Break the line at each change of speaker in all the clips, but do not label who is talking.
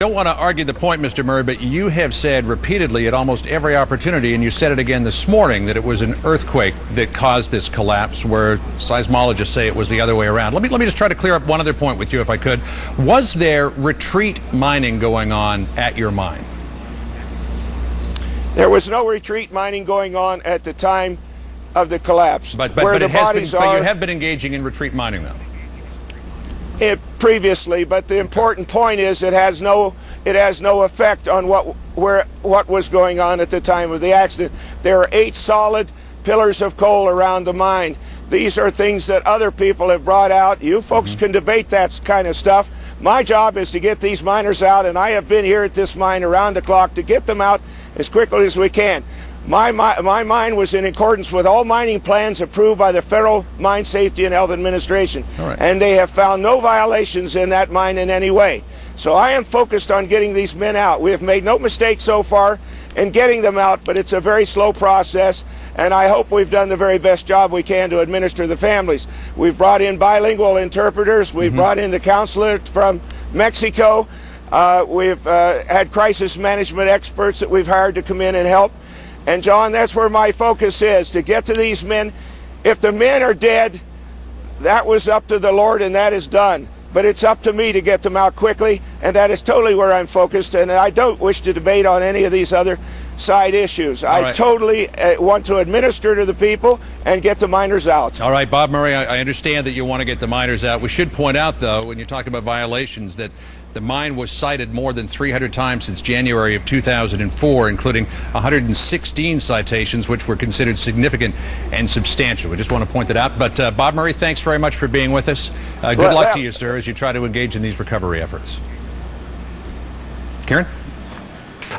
I don't want to argue the point, Mr. Murray, but you have said repeatedly at almost every opportunity, and you said it again this morning, that it was an earthquake that caused this collapse, where seismologists say it was the other way around. Let me just try to clear up one other point with you, if I could. Was there retreat mining going on at your mine?
There was no retreat mining going on at the time of the collapse.
But you have been engaging in retreat mining, though.
Previously, but the important point is it has no effect on what was going on at the time of the accident. There are 8 solid pillars of coal around the mine. These are things that other people have brought out. You folks can debate that kind of stuff. My job is to get these miners out, and I have been here at this mine around the clock to get them out as quickly as we can. My mine was in accordance with all mining plans approved by the Federal Mine Safety and Health Administration. And they have found no violations in that mine in any way. So I am focused on getting these men out. We have made no mistakes so far in getting them out, but it's a very slow process, and I hope we've done the very best job we can to administer the families. We've brought in bilingual interpreters. We've brought in the counselor from Mexico. We've had crisis management experts that we've hired to come in and help. And John, that's where my focus is, to get to these men. If the men are dead, that was up to the Lord, and that is done. But it's up to me to get them out quickly, and that is totally where I'm focused, and I don't wish to debate on any of these other side issues. I totally want to administer to the people and get the miners out.
All right, Bob Murray, I understand that you want to get the miners out. We should point out, though, when you talk about violations, that the mine was cited more than 300 times since January of 2004, including 116 citations, which were considered significant and substantial. We just want to point that out. But Bob Murray, thanks very much for being with us. Good luck to you, sir, as you try to engage in these recovery efforts. Karen?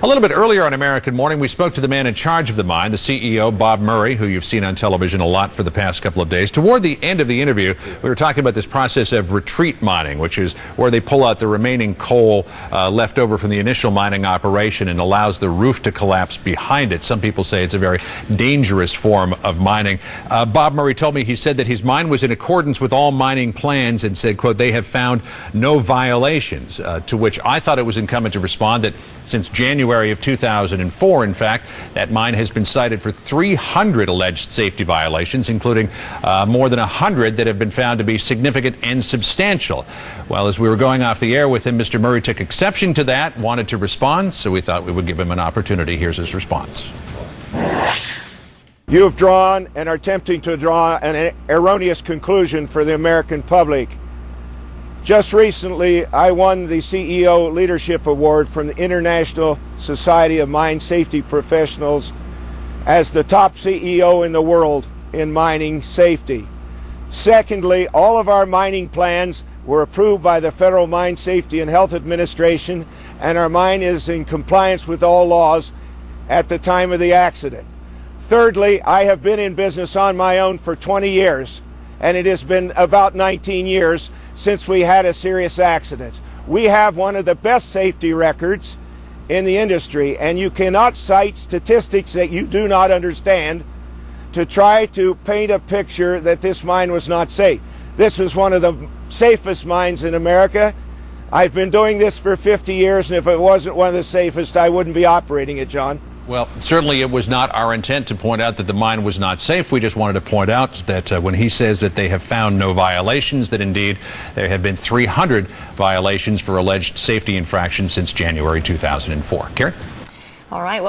A little bit earlier on American Morning, we spoke to the man in charge of the mine, the CEO, Bob Murray, who you've seen on television a lot for the past couple of days. Toward the end of the interview, we were talking about this process of retreat mining, which is where they pull out the remaining coal left over from the initial mining operation and allows the roof to collapse behind it. Some people say it's a very dangerous form of mining. Bob Murray told me, he said that his mine was in accordance with all mining plans and said, quote, they have found no violations, to which I thought it was incumbent to respond that since January of 2004, in fact, that mine has been cited for 300 alleged safety violations, including more than 100 that have been found to be significant and substantial. Well, as we were going off the air with him, Mr. Murray took exception to that, wanted to respond, so we thought we would give him an opportunity. Here's his response.
You have drawn and are attempting to draw an erroneous conclusion for the American public. Just recently, I won the CEO Leadership Award from the International Society of Mine Safety Professionals as the top CEO in the world in mining safety. Secondly, all of our mining plans were approved by the Federal Mine Safety and Health Administration, and our mine is in compliance with all laws at the time of the accident. Thirdly, I have been in business on my own for 20 years, and it has been about 19 years since we had a serious accident. We have one of the best safety records in the industry, and you cannot cite statistics that you do not understand to try to paint a picture that this mine was not safe. This was one of the safest mines in America. I've been doing this for 50 years, and if it wasn't one of the safest, I wouldn't be operating it, John.
Well, certainly it was not our intent to point out that the mine was not safe. We just wanted to point out that when he says that they have found no violations, that indeed there have been 300 violations for alleged safety infractions since January 2004. Karen?
All right. Well